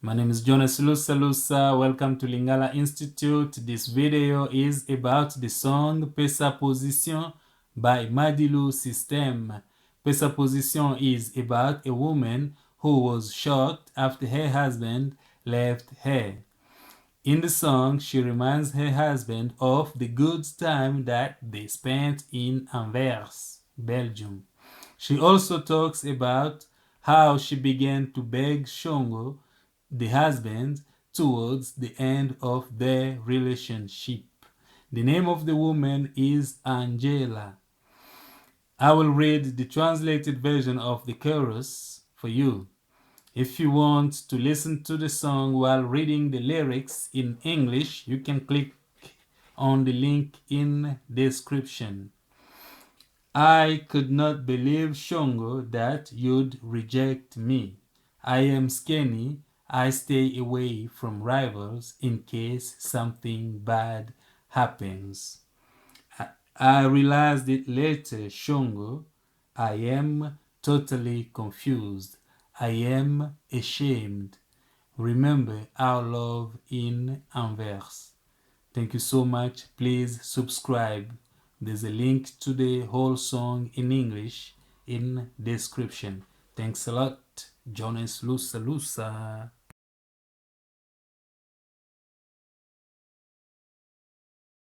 My name is Jonas Lusa Lusa. Welcome to Lingala Institute. This video is about the song Pesa Position by Madilu System. Pesa Position is about a woman who was shocked after her husband left her. In the song, she reminds her husband of the good time that they spent in Anvers, Belgium. She also talks about how she began to beg Shongo, the husband, towards the end of their relationship. The name of the woman is Angela. I will read the translated version of the chorus for you. If you want to listen to the song while reading the lyrics in English, you can click on the link in description. I could not believe, Shongo, that you'd reject me. I am skinny. I stay away from rivals in case something bad happens. I realized it later, Shongo. I am totally confused. I am ashamed. Remember our love in Anvers. Thank you so much. Please subscribe. There's a link to the whole song in English in description. Thanks a lot. Jonas Lusa Lusa.